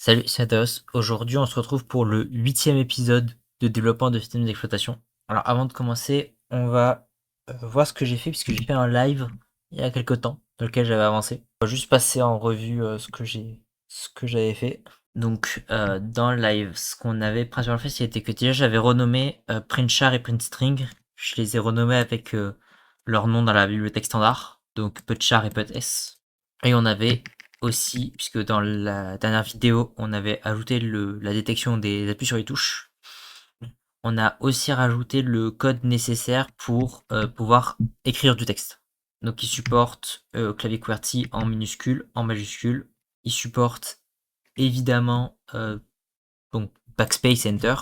Salut, c'est Athaos. Aujourd'hui, on se retrouve pour le 8e épisode de développement de systèmes d'exploitation. Alors, avant de commencer, on va voir ce que j'ai fait, puisque j'ai fait un live il y a quelques temps, dans lequel j'avais avancé. On va juste passer en revue ce que j'avais fait. Donc, dans le live, ce qu'on avait principalement fait, c'était que déjà, j'avais renommé printchar et printstring. Je les ai renommés avec leur nom dans la bibliothèque standard, donc putchar et puts. Et on avait aussi, puisque dans la dernière vidéo, on avait ajouté la détection des appuis sur les touches. On a aussi rajouté le code nécessaire pour pouvoir écrire du texte. Donc il supporte clavier QWERTY en minuscule, en majuscule. Il supporte évidemment donc backspace, enter.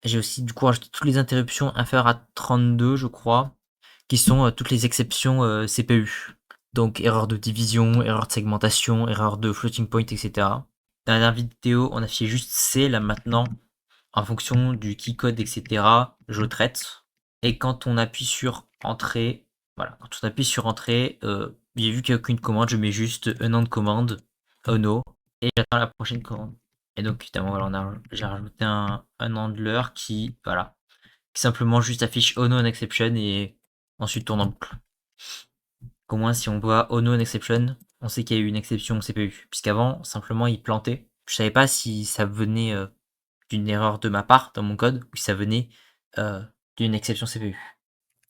J'ai aussi du coup rajouté toutes les interruptions inférieures à 32, je crois, qui sont toutes les exceptions CPU. Donc erreur de division, erreur de segmentation, erreur de floating point, etc. Dans la dernière vidéo, on a fait juste C, là maintenant, en fonction du keycode, etc., je traite. Et quand on appuie sur entrée, voilà, quand on appuie sur entrée, j'ai vu qu'il n'y a aucune commande, je mets juste un nom de commande, oh no, et j'attends la prochaine commande. Et donc évidemment, voilà, j'ai rajouté un handler qui, voilà, qui simplement juste affiche oh no an exception et ensuite tourne en boucle. Au moins, si on voit oh no an exception, on sait qu'il y a eu une exception au CPU. Puisqu'avant, simplement, il plantait. Je savais pas si ça venait d'une erreur de ma part dans mon code ou si ça venait euh, d'une exception CPU.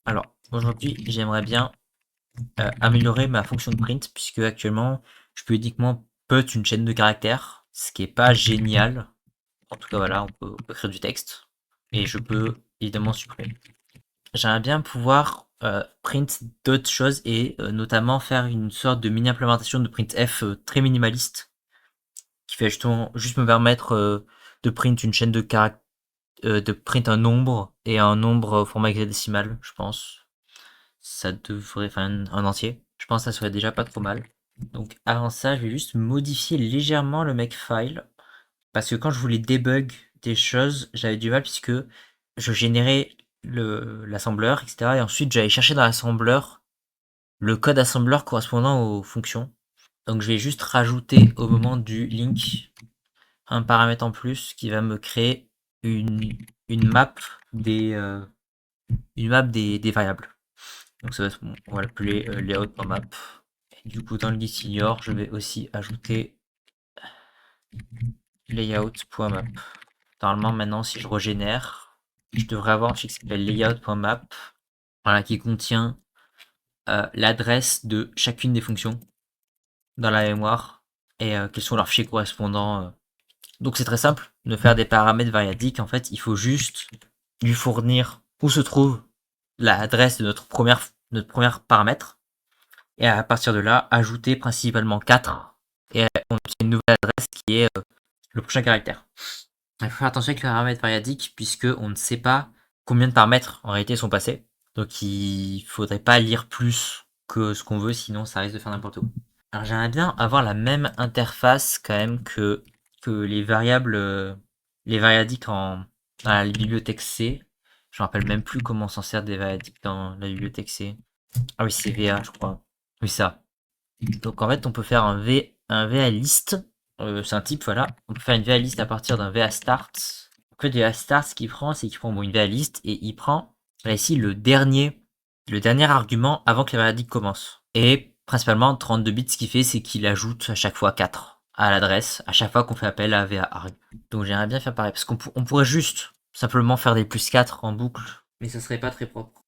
Alors, aujourd'hui, j'aimerais bien améliorer ma fonction de print, puisque actuellement, je peux uniquement put une chaîne de caractères, ce qui est pas génial. En tout cas, voilà, on peut écrire du texte. Et je peux évidemment supprimer. J'aimerais bien pouvoir print d'autres choses et notamment faire une sorte de mini implémentation de printf très minimaliste qui fait justement juste me permettre de print une chaîne de caractères, de print un nombre et un nombre au format hexadécimal, je pense. Ça devrait, enfin un entier. Je pense que ça serait déjà pas trop mal. Donc avant ça, je vais juste modifier légèrement le makefile parce que quand je voulais debug des choses, j'avais du mal puisque je générais l'assembleur, etc. Et ensuite, j'allais chercher dans l'assembleur le code assembleur correspondant aux fonctions. Donc, je vais juste rajouter au moment du link un paramètre en plus qui va me créer une map des, euh, des variables. Donc, ça va être, on va l'appeler layout.map. Et du coup, dans le guide senior, je vais aussi ajouter layout.map. Normalement, maintenant, si je régénère, je devrais avoir un fichier qui s'appelle layout.map, voilà, qui contient l'adresse de chacune des fonctions dans la mémoire et quels sont leurs fichiers correspondants. Donc c'est très simple de faire des paramètres variadiques. En fait, il faut juste lui fournir où se trouve l'adresse de notre premier paramètre et à partir de là, ajouter principalement 4 et on obtient une nouvelle adresse qui est le prochain caractère. Il faut faire attention avec les paramètres variadiques puisque on ne sait pas combien de paramètres en réalité sont passés. Donc il faudrait pas lire plus que ce qu'on veut, sinon ça risque de faire n'importe quoi. Alors j'aimerais bien avoir la même interface quand même que les variables, les variadiques dans la bibliothèque C. Je me rappelle même plus comment on s'en sert des variadiques dans la bibliothèque C. Ah oui, c'est VA, je crois. Oui, ça. Donc en fait, on peut faire un VA list. C'est un type, voilà. On peut faire une VA list à partir d'un VA start. En fait, VA start, ce qu'il prend, c'est qu'il prend une VA list et il prend là ici le dernier argument avant que la variadique commence. Et principalement 32 bits, ce qu'il fait, c'est qu'il ajoute à chaque fois 4 à l'adresse, à chaque fois qu'on fait appel à VA arg. Donc j'aimerais bien faire pareil, parce qu'on pourrait juste simplement faire des plus 4 en boucle, mais ce serait pas très propre.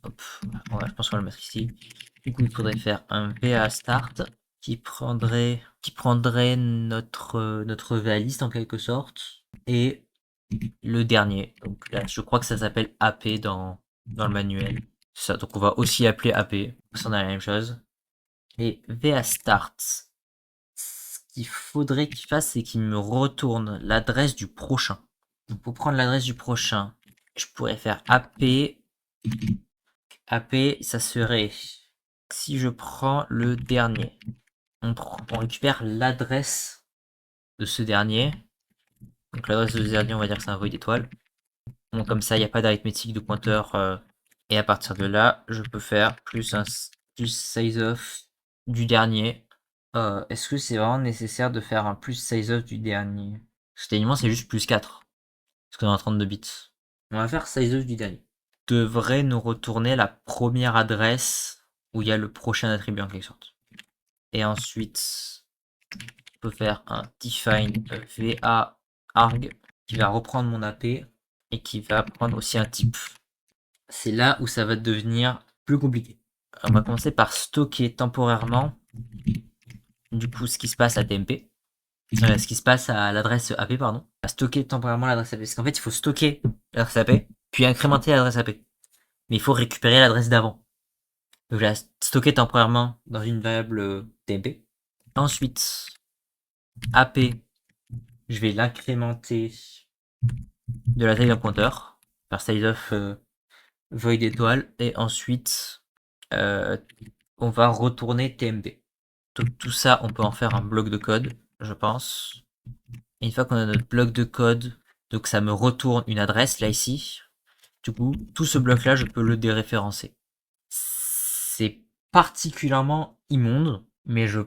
Hop, voilà, je pense qu'on va le mettre ici. Du coup, il faudrait faire un VA start qui prendrait notre VA list en quelque sorte et le dernier. Donc là, je crois que ça s'appelle AP dans le manuel. Ça, donc on va aussi appeler AP, ça on a la même chose. Et VA start, ce qu'il faudrait qu'il fasse, c'est qu'il me retourne l'adresse du prochain. Donc pour prendre l'adresse du prochain, je pourrais faire AP. AP, ça serait si je prends le dernier. On récupère l'adresse de ce dernier. Donc l'adresse de ce dernier, on va dire que c'est un void étoile. Bon, comme ça, il n'y a pas d'arithmétique de pointeur. Et à partir de là, je peux faire plus size of du dernier. Est-ce que c'est vraiment nécessaire de faire un plus size of du dernier? Parce que techniquement, c'est juste plus 4. Parce qu'on est en 32 bits. On va faire size of du dernier. Devrait nous retourner la première adresse où il y a le prochain attribut en quelque sorte. Et ensuite, on peut faire un define va arg qui va reprendre mon AP et qui va prendre aussi un type. C'est là où ça va devenir plus compliqué. On va commencer par stocker temporairement du coup ce qui se passe à TMP. Ce qui se passe à l'adresse AP, pardon. À stocker temporairement l'adresse AP. Parce qu'en fait, il faut stocker l'adresse AP, puis incrémenter l'adresse AP. Mais il faut récupérer l'adresse d'avant. Donc je vais la stocker temporairement dans une variable TMP. Ensuite, AP, je vais l'incrémenter de la taille d'un pointeur par size of void étoile. Et ensuite, on va retourner TMP. Donc tout ça, on peut en faire un bloc de code, je pense. Et une fois qu'on a notre bloc de code, donc ça me retourne une adresse là ici. Du coup, tout ce bloc là, je peux le déréférencer. C'est particulièrement immonde, mais je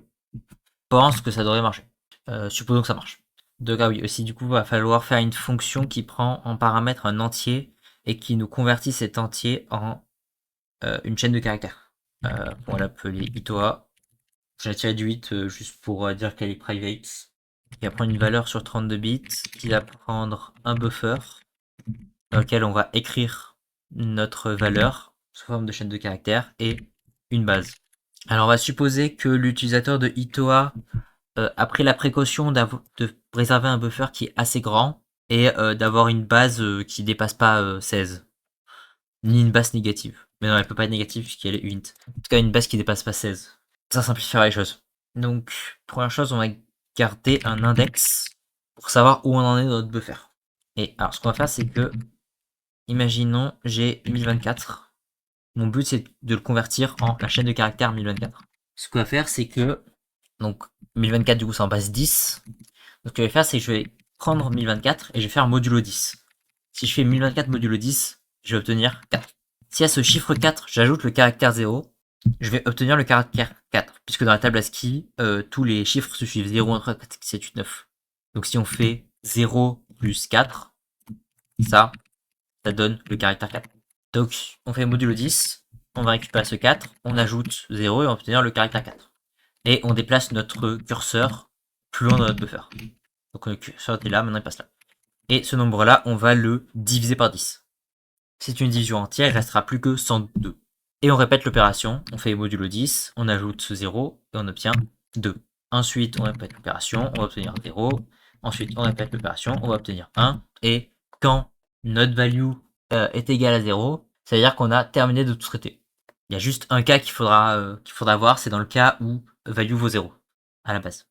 pense que ça devrait marcher. Supposons que ça marche. Donc ah oui, aussi du coup, il va falloir faire une fonction qui prend en paramètre un entier et qui nous convertit cet entier en une chaîne de caractères. On va l'appeler itoa. Je la tire du 8 juste pour dire qu'elle est private. Il va prendre une valeur sur 32 bits, qui va prendre un buffer dans lequel on va écrire notre valeur sous forme de chaîne de caractères et une base. Alors on va supposer que l'utilisateur de itoa a pris la précaution de réserver un buffer qui est assez grand et d'avoir une base qui dépasse pas 16. Ni une base négative. Mais non, elle peut pas être négative puisqu'elle est int. En tout cas, une base qui dépasse pas 16. Ça simplifiera les choses. Donc, première chose, on va garder un index pour savoir où on en est dans notre buffer. Et alors, ce qu'on va faire, c'est que, imaginons, j'ai 1024. Mon but, c'est de le convertir en la chaîne de caractères 1024. Ce qu'on va faire, c'est que, donc, 1024, du coup, c'est en base 10. Donc, ce que je vais faire, c'est que je vais prendre 1024 et je vais faire modulo 10. Si je fais 1024 modulo 10, je vais obtenir 4. Si à ce chiffre 4, j'ajoute le caractère 0, je vais obtenir le caractère 4, puisque dans la table ASCII, tous les chiffres se suivent 0, 1, 3, 4, 5, 7, 8, 9. Donc si on fait 0 plus 4, ça donne le caractère 4. Donc on fait modulo 10, on va récupérer ce 4, on ajoute 0 et on va obtenir le caractère 4. Et on déplace notre curseur plus loin dans notre buffer. Donc le curseur était là, maintenant il passe là. Et ce nombre-là, on va le diviser par 10. C'est une division entière, il restera plus que 102. Et on répète l'opération, on fait modulo 10, on ajoute ce 0 et on obtient 2. Ensuite, on répète l'opération, on va obtenir 0. Ensuite, on répète l'opération, on va obtenir 1. Et quand notre value est égale à 0, ça veut dire qu'on a terminé de tout traiter. Il y a juste un cas qu'il faudra voir, c'est dans le cas où value vaut 0 à la base.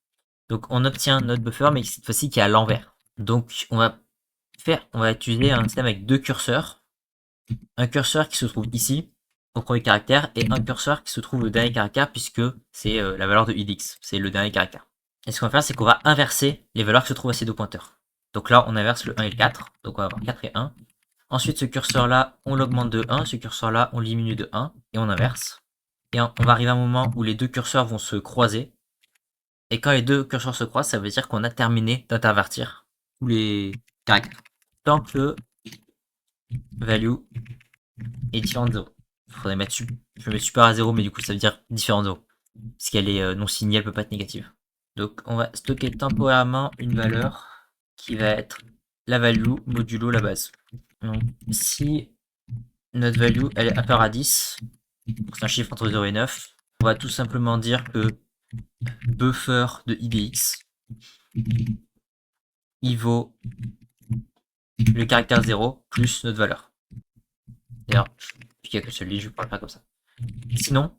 Donc on obtient notre buffer, mais cette fois-ci qui est à l'envers. Donc on va utiliser un système avec deux curseurs. Un curseur qui se trouve ici, au premier caractère, et un curseur qui se trouve au dernier caractère, puisque c'est la valeur de idx, c'est le dernier caractère. Et ce qu'on va faire, c'est qu'on va inverser les valeurs qui se trouvent à ces deux pointeurs. Donc là, on inverse le 1 et le 4, donc on va avoir 4 et 1. Ensuite, ce curseur-là, on l'augmente de 1, ce curseur-là, on le diminue de 1, et on inverse. Et on va arriver à un moment où les deux curseurs vont se croiser. Et quand les deux curseurs se croisent, ça veut dire qu'on a terminé d'intervertir tous les caractères. Tant que value est différent de 0. Il faudrait mettre je vais mettre super à 0, mais du coup ça veut dire différent de 0. Parce qu'elle est non signée, elle peut pas être négative. Donc on va stocker temporairement une valeur qui va être la value modulo la base. Donc si notre value elle est inférieure à 10, c'est un chiffre entre 0 et 9, on va tout simplement dire que buffer de idx il vaut le caractère 0 plus notre valeur. D'ailleurs, il n'y a que celui-là, je ne parle pas comme ça. Sinon,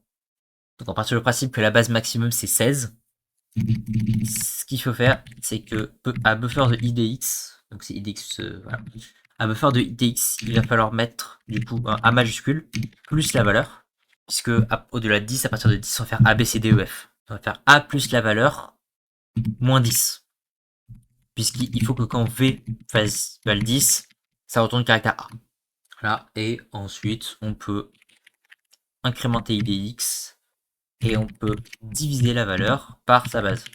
donc on part sur le principe que la base maximum c'est 16. Ce qu'il faut faire, c'est que à buffer de idx, donc c'est idx, voilà. À buffer de idx, il va falloir mettre du coup un A majuscule plus la valeur, puisque au-delà de 10, à partir de 10, on va faire A, B, C, D, E, F. On va faire A plus la valeur moins 10. Puisqu'il faut que quand V fasse val 10, ça retourne le caractère A. Voilà, et ensuite on peut incrémenter idx et on peut diviser la valeur par sa base.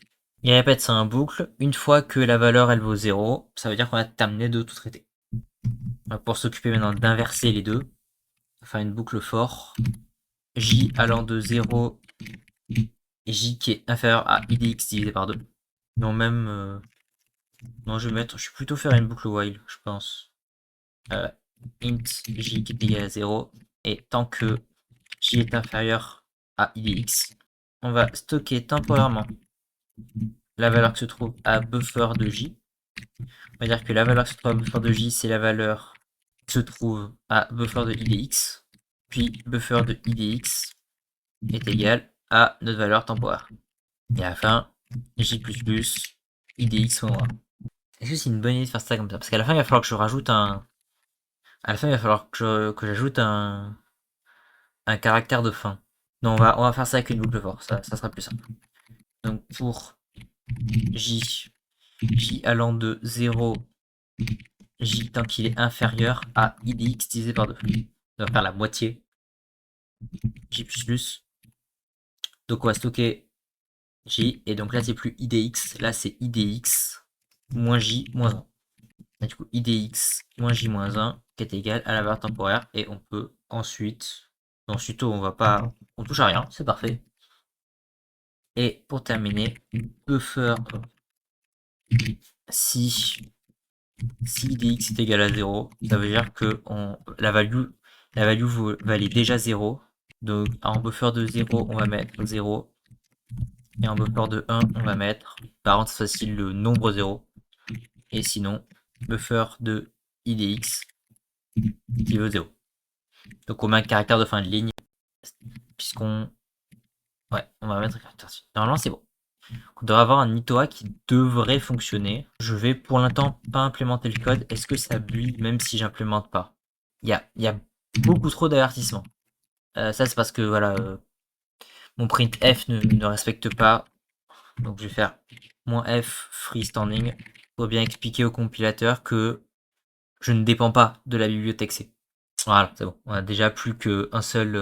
Il répète ça en boucle. Une fois que la valeur elle vaut 0, ça veut dire qu'on a terminé de tout traiter. Pour s'occuper maintenant d'inverser les deux, on va faire une boucle for j allant de 0 j qui est inférieur à idx divisé par 2. Non, même... non, je vais plutôt faire une boucle while, je pense. Int j qui est égal à 0, et tant que j est inférieur à idx, on va stocker temporairement la valeur qui se trouve à buffer de j. On va dire que la valeur qui se trouve à buffer de j, c'est la valeur qui se trouve à buffer de idx, puis buffer de idx est égal à notre valeur temporaire. Et à la fin, j++ idx moins 1. Est-ce que c'est une bonne idée de faire ça comme ça? Parce qu'à la fin, il va falloir que je rajoute un... À la fin, il va falloir que j'ajoute un caractère de fin. Non, on va faire ça avec une boucle for, ça sera plus simple. Donc pour j allant de 0, j tant qu'il est inférieur à idx divisé par 2. On va faire la moitié. j++. Donc on va stocker j, et donc là c'est plus idx, là c'est idx moins j moins 1. Et du coup idx moins j moins 1 qui est égal à la valeur temporaire, et on peut ensuite on va pas, on touche à rien, c'est parfait. Et pour terminer, buffer si idx est égal à 0, ça veut dire que la value valait déjà 0. Donc en buffer de 0, on va mettre 0. Et en buffer de 1, on va mettre, par contre, c'est facile, le nombre 0. Et sinon, buffer de idx qui veut 0. Donc on met un caractère de fin de ligne, puisqu'on... Ouais, on va mettre un caractère. Normalement, c'est bon. On devrait avoir un itoa qui devrait fonctionner. Je vais pour l'instant pas implémenter le code. Est-ce que ça build même si j'implémente pas? Il y a beaucoup trop d'avertissements. Ça, c'est parce que voilà, mon printf ne respecte pas. Donc je vais faire -f freestanding pour bien expliquer au compilateur que je ne dépends pas de la bibliothèque C. Voilà, c'est bon. On a déjà plus qu'un seul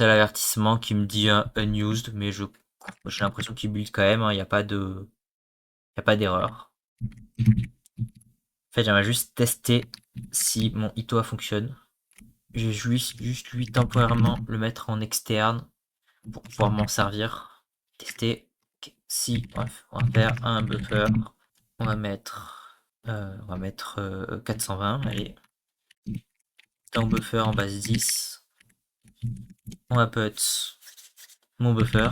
avertissement qui me dit unused, mais j'ai l'impression qu'il build quand même. Il n'y a pas d'erreur. En fait, j'aimerais juste tester si mon itoa fonctionne. Je vais juste lui temporairement le mettre en externe pour pouvoir m'en servir. Tester. Okay. Si on va faire un buffer, on va mettre 420, allez. Dans buffer en base 10. On va put mon buffer.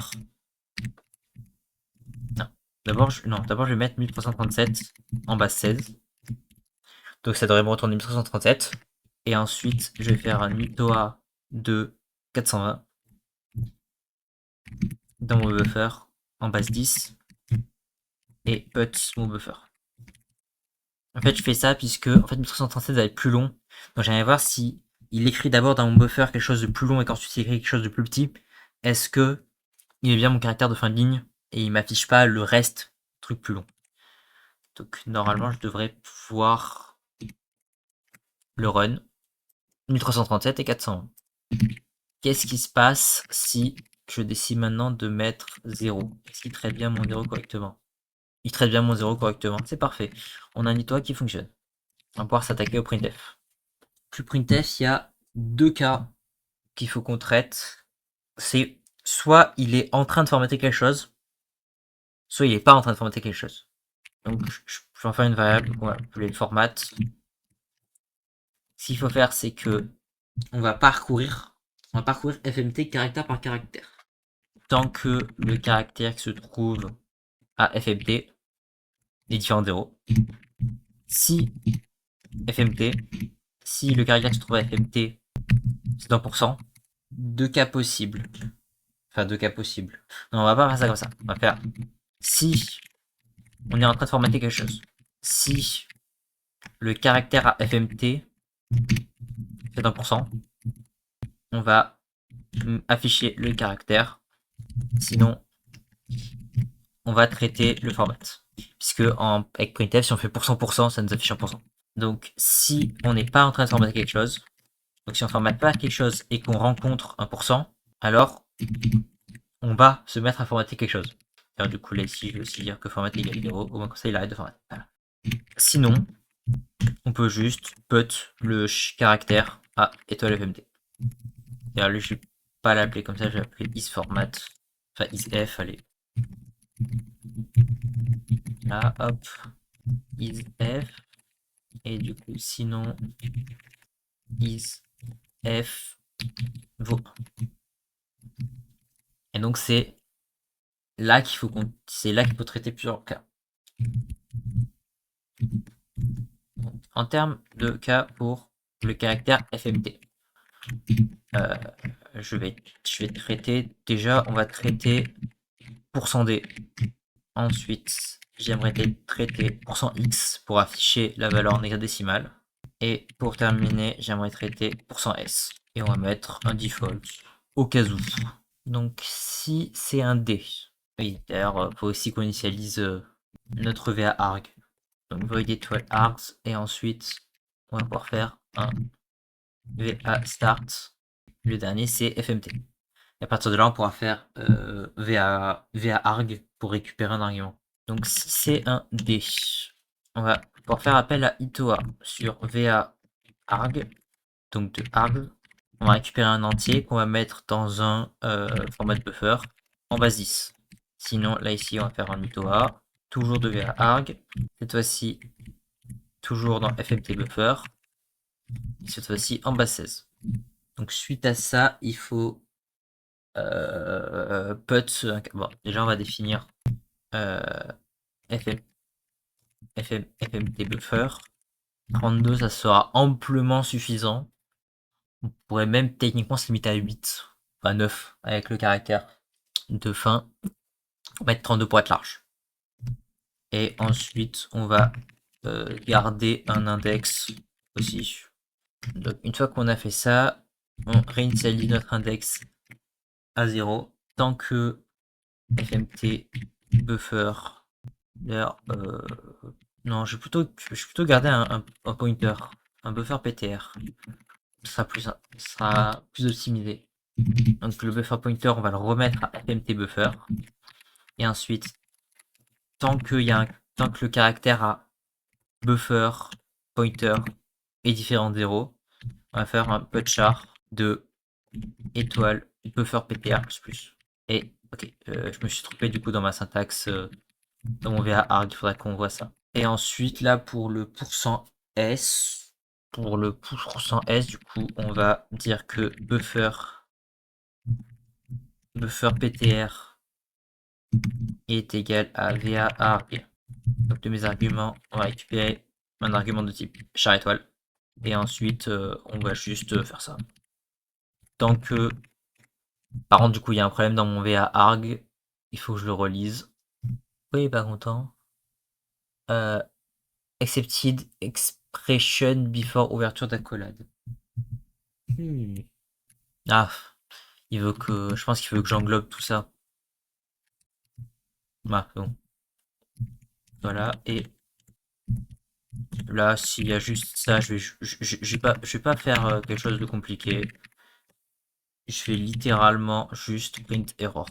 Non. D'abord, je vais mettre 1337 en base 16. Donc ça devrait me retourner 1337. Et ensuite, je vais faire un itoa de 420 dans mon buffer en base 10 et put mon buffer. En fait, je fais ça puisque en fait 1337 va être plus long. Donc j'aimerais voir si il écrit d'abord dans mon buffer quelque chose de plus long et qu'ensuite il écrit quelque chose de plus petit. Est-ce que il est bien mon caractère de fin de ligne et il m'affiche pas le reste truc plus long. Donc normalement je devrais pouvoir le run 1337 et 400. Qu'est-ce qui se passe si je décide maintenant de mettre 0? Est-ce qu'il traite bien mon 0 correctement? Il traite bien mon 0 correctement, c'est parfait. On a un itoa qui fonctionne. On va pouvoir s'attaquer au printf. Plus printf, il y a deux cas qu'il faut qu'on traite. C'est soit il est en train de formater quelque chose, soit il n'est pas en train de formater quelque chose. Donc je vais en faire une variable, on va appeler le format. Ce qu'il faut faire, c'est que on va parcourir FMT caractère par caractère. Tant que le caractère qui se trouve à FMT est différent de 0. Si le caractère qui se trouve à FMT c'est dans %, deux cas possibles. Enfin, deux cas possibles. Non, on va pas faire ça comme ça. On va faire si on est en train de formater quelque chose. Si le caractère à FMT fait dans %, on va afficher le caractère. Sinon, on va traiter le format. Puisque avec printf, si on fait %%, ça nous affiche un %. Donc, si on n'est pas en train de formater quelque chose, donc si on ne formate pas quelque chose et qu'on rencontre un %, alors on va se mettre à formater quelque chose. Alors, du coup, là, ici, je vais aussi dire que format égale 0, au moins comme ça, il arrête de formater. Voilà. Sinon, on peut juste put le caractère à étoile FMT. Et alors, je vais pas l'appeler comme ça, je vais l'appeler isFormat. Enfin, isF, allez. Là, hop, isF. Et du coup, sinon, isF vaut 1. Et donc, c'est là qu'il faut traiter plusieurs cas. En termes de cas pour le caractère FMT, je vais traiter, déjà on va traiter %d. Ensuite, j'aimerais traiter %x pour afficher la valeur en hexadécimale. Et pour terminer, j'aimerais traiter %s. Et on va mettre un default au cas où. Donc si c'est un d, oui, d'ailleurs, il faut aussi qu'on initialise notre va_arg. Donc void étoile args, et ensuite on va pouvoir faire un va start. Le dernier c'est fmt. Et à partir de là, on pourra faire va_arg pour récupérer un argument. Donc si c'est un d, on va pouvoir faire appel à itoa sur va_arg. Donc de arg, on va récupérer un entier qu'on va mettre dans un format de buffer en base 10. Sinon, là ici, on va faire un itoa, toujours de va_arg, cette fois-ci toujours dans fmt buffer, et cette fois-ci en base 16. Donc suite à ça, il faut put. Bon, déjà on va définir fmt buffer. 32, ça sera amplement suffisant. On pourrait même techniquement se limiter à 8, enfin 9 avec le caractère de fin. On va mettre 32 pour être large. Et ensuite, on va garder un index aussi. Donc une fois qu'on a fait ça, on réinitialise notre index à 0 tant que fmt buffer. D'ailleurs, non, je vais plutôt garder un pointer, un buffer ptr. Ça sera plus optimisé. Donc le buffer pointer, on va le remettre à fmt buffer. Et ensuite, tant que le caractère a buffer pointer est différent de 0, on va faire un putchar de étoile buffer ptr plus. Et ok, je me suis trompé du coup dans ma syntaxe, dans mon va_arg, il faudrait qu'on voit ça. Et ensuite là pour le %s, du coup on va dire que buffer ptr est égal à va_arg. Donc de mes arguments, on va récupérer un argument de type char étoile. Et ensuite, on va juste faire ça. Tant que... Par contre, du coup, il y a un problème dans mon va_arg. Il faut que je le relise. Oui, pas content. Accepted expression before ouverture d'accolade. Ah, je pense qu'il veut que j'englobe tout ça. Ah, bon. Voilà, et là, s'il y a juste ça, je vais pas faire quelque chose de compliqué. Je vais littéralement juste print error.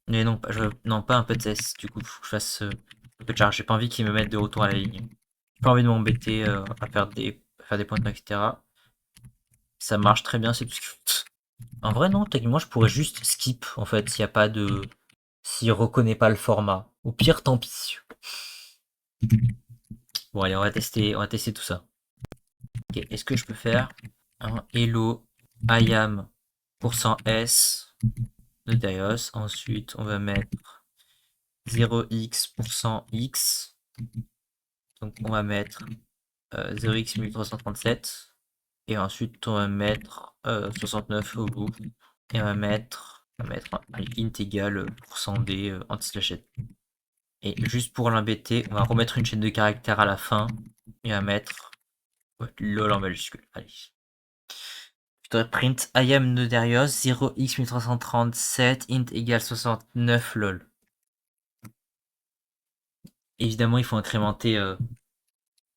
Mais non, non, pas un PTS, du coup, faut que je fasse un peu de charge. J'ai pas envie qu'ils me mettent de retour à la ligne. J'ai pas envie de m'embêter à faire des pointements, etc. Ça marche très bien, c'est tout ce qu'il faut. En vrai, non, techniquement, je pourrais juste skip, en fait, s'il y a pas de... S'il reconnaît pas le format. Au pire, tant pis. Bon, allez, on va tester tout ça. Ok, est-ce que je peux faire un hello IAM %s de Darius. Ensuite, on va mettre 0x%x. Donc, on va mettre 0x 1337. Et ensuite, on va mettre 69 au bout. Et on va mettre un int égal %d anti/. Et juste pour l'embêter, on va remettre une chaîne de caractères à la fin. Et on va mettre lol en majuscule. Allez. Je dois print IAM Nodarios 0x 1337 int égale 69 lol. Évidemment, il faut incrémenter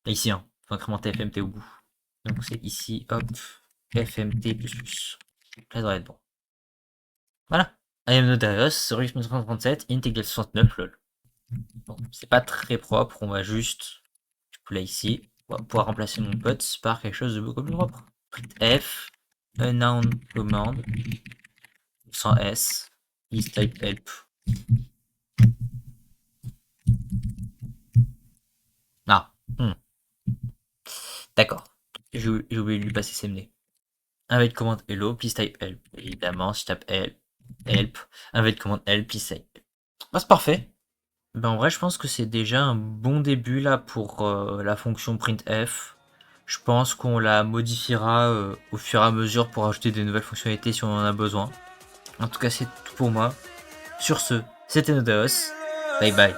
ici, hein. Il faut incrémenter FMT au bout. Donc c'est ici, hop, FMT++. Ça devrait être bon. Voilà. I am Nodarius, Rux 1937, int égale 69, lol. Bon, c'est pas très propre, on va juste, du coup là ici, on va pouvoir remplacer mon pote par quelque chose de beaucoup plus propre. Printf, unknown command, sans s, is type help. Ah, d'accord. J'ai oublié de lui passer CMD. Avec commande hello, please type help. Évidemment, si je tape help, avec commande help, please type help. Bah, c'est parfait. Ben, en vrai, je pense que c'est déjà un bon début là pour la fonction printf. Je pense qu'on la modifiera au fur et à mesure pour ajouter des nouvelles fonctionnalités si on en a besoin. En tout cas, c'est tout pour moi. Sur ce, c'était Nodaos. Bye bye.